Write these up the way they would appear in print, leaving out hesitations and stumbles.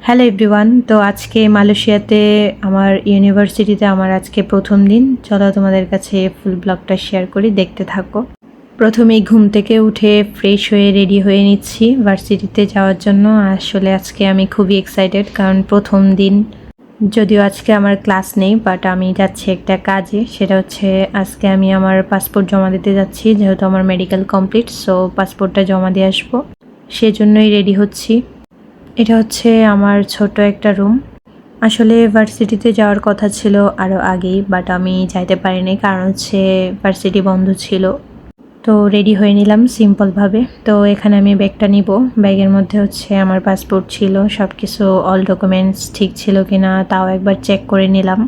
Hello everyone. তো আজকে মালয়েশিয়াতে আমার ইউনিভার্সিটিতে আমার আজকে প্রথম দিন। চলো তোমাদের কাছে ফুল ব্লগটা শেয়ার করি, দেখতে থাকো। প্রথমেই ঘুম থেকে উঠে ফ্রেশ হয়ে রেডি হয়ে নিচ্ছি ভার্সিটিতে যাওয়ার জন্য। আসলে আজকে আমি খুবই এক্সাইটেড, কারণ প্রথম দিন। যদিও আজকে আমার ক্লাস নেই, বাট আমি যাচ্ছি একটা কাজে। সেটা হচ্ছে আজকে আমি আমার পাসপোর্ট জমা দিতে যাচ্ছি, যেহেতু আমার মেডিকেল কমপ্লিট। সো পাসপোর্টটা জমা দিয়ে আসবো, সেজন্যই রেডি হচ্ছি। এটা হচ্ছে আমার ছোট একটা রুম। আসলে ভার্সিটিতে যাওয়ার কথা ছিল আরও আগেই, বাট আমি যাইতে পারিনি, কারণ হচ্ছে ভার্সিটি বন্ধ ছিল। তো রেডি হয়ে নিলাম সিম্পলভাবে। তো এখানে আমি ব্যাগটা নিব। ব্যাগের মধ্যে হচ্ছে আমার পাসপোর্ট ছিল, সব কিছু অল ডকুমেন্টস ঠিক ছিল কিনা তাও একবার চেক করে নিলাম।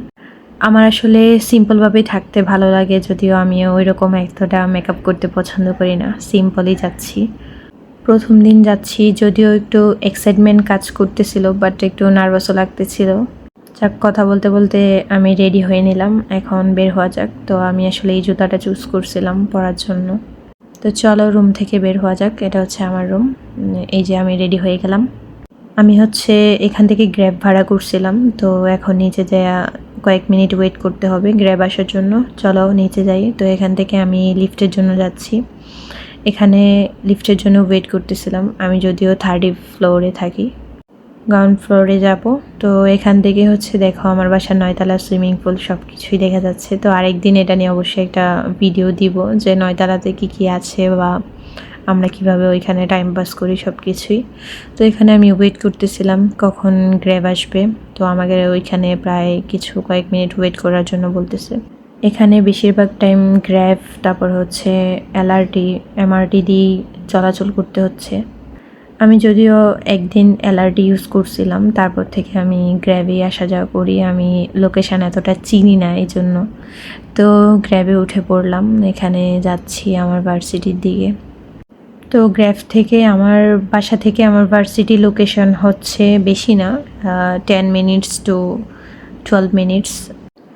আমার আসলে সিম্পলভাবেই থাকতে ভালো লাগে, যদিও আমিও ওই রকম এতটা মেকআপ করতে পছন্দ করি না, সিম্পলই যাচ্ছি। প্রথম দিন যাচ্ছি, যদিও একটু এক্সাইটমেন্ট কাজ করতেছিল, বাট একটু নার্ভাসও লাগতেছিল। যাক, কথা বলতে বলতে আমি রেডি হয়ে নিলাম, এখন বের হওয়া যাক। তো আমি আসলে এই জুতাটা চুজ করছিলাম পরার জন্য। তো চলো রুম থেকে বের হওয়া যাক। এটা হচ্ছে আমার রুম। এই যে আমি রেডি হয়ে গেলাম। আমি হচ্ছে এখান থেকে গ্র্যাব ভাড়া করছিলাম, তো এখন নিচে যাওয়া কয়েক মিনিট ওয়েট করতে হবে গ্র্যাব আসার জন্য। চলো নিচে যাই। তো এখান থেকে আমি লিফটের জন্য যাচ্ছি। এখানে লিফটের জন্য ওয়েট করতেছিলাম। আমি যদিও 3rd ফ্লোরে থাকি, গ্রাউন্ড ফ্লোরে যাব। তো এখান থেকে হচ্ছে দেখো আমার বাসার 9তলা সুইমিং পুল সব কিছুই দেখা যাচ্ছে। তো আরেকদিন এটা নিয়ে অবশ্যই একটা ভিডিও দিব, যে 9তলাতে কী কী আছে বা আমরা কিভাবে ওইখানে টাইম পাস করি সব কিছুই। তো এখানে আমি ওয়েট করতেছিলাম কখন গ্র্যাব আসবে। তো আমাকে ওইখানে প্রায় কয়েক মিনিট ওয়েট করার জন্য বলতেছে। এখানে বেশিরভাগ টাইম গ্র্যাব, তারপর হচ্ছে এমআরটি দিয়ে চলাচল করতে হচ্ছে। আমি যদিও একদিন এলআরটি ইউজ করছিলাম, তারপর থেকে আমি গ্র্যাবে আসা যাওয়া করি। আমি লোকেশান এতটা চিনি না এই জন্য। তো গ্র্যাবে উঠে পড়লাম, এখানে যাচ্ছি আমার ভার্সিটির দিকে। তো গ্র্যাব থেকে আমার বাসা থেকে আমার ভার্সিটি লোকেশন হচ্ছে বেশি না, 10 মিনিটস টু 12 মিনিটস।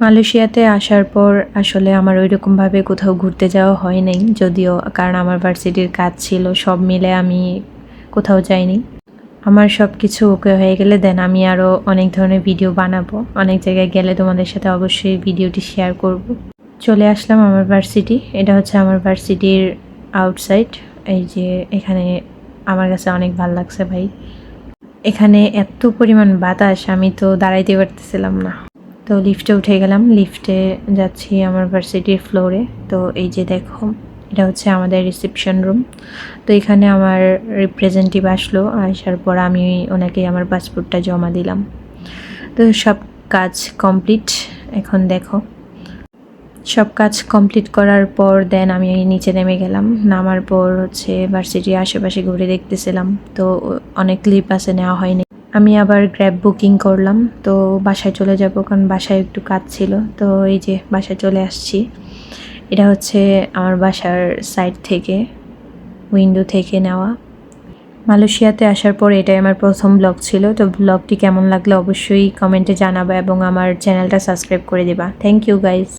মালয়েশিয়াতে আসার পর আসলে আমার ওইরকমভাবে কোথাও ঘুরতে যাওয়া হয় নাই, যদিও কারণ আমার ভার্সিটির কাজ ছিল, সব মিলে আমি কোথাও যাইনি। আমার সব কিছু ওকে হয়ে গেলে দেন আমি আরও অনেক ধরনের ভিডিও বানাবো। অনেক জায়গায় গেলে তোমাদের সাথে অবশ্যই ভিডিওটি শেয়ার করব। চলে আসলাম আমার ভার্সিটি। এটা হচ্ছে আমার ভার্সিটির আউটসাইড। এই যে এখানে আমার কাছে অনেক ভালো লাগছে ভাই। এখানে এত পরিমাণ বাতাস, আমি তো দাঁড়াইতে পারতেছিলাম না। তো লিফটে উঠে গেলাম, লিফটে যাচ্ছি আমার ভার্সিটির ফ্লোরে। তো এই যে দেখো, এটা হচ্ছে আমাদের রিসেপশন রুম। তো এখানে আমার রিপ্রেজেন্টেটিভ আসলো, আসার পর আমি ওনাকে আমার পাসপোর্টটা জমা দিলাম। তো সব কাজ কমপ্লিট। এখন দেখো, সব কাজ কমপ্লিট করার পর দেন আমি নিচে নেমে গেলাম। নামার পর হচ্ছে ভার্সিটির আশেপাশে ঘুরে দেখতেছিলাম। তো অনেক ক্লিপ আছে, নেওয়া হয়নি। আমি আবার গ্র্যাব বুকিং করলাম। তো বাসায় চলে যাব, কারণ বাসায় একটু কাজ ছিল। তো এই যে বাসায় চলে আসছি। এটা হচ্ছে আমার বাসার সাইড থেকে, উইন্ডো থেকে নেওয়া। মালয়েশিয়াতে আসার পর এটাই আমার প্রথম ব্লগ ছিল। তো ব্লগটি কেমন লাগলো অবশ্যই কমেন্টে জানাবা, এবং আমার চ্যানেলটা সাবস্ক্রাইব করে দিবা। Thank you guys.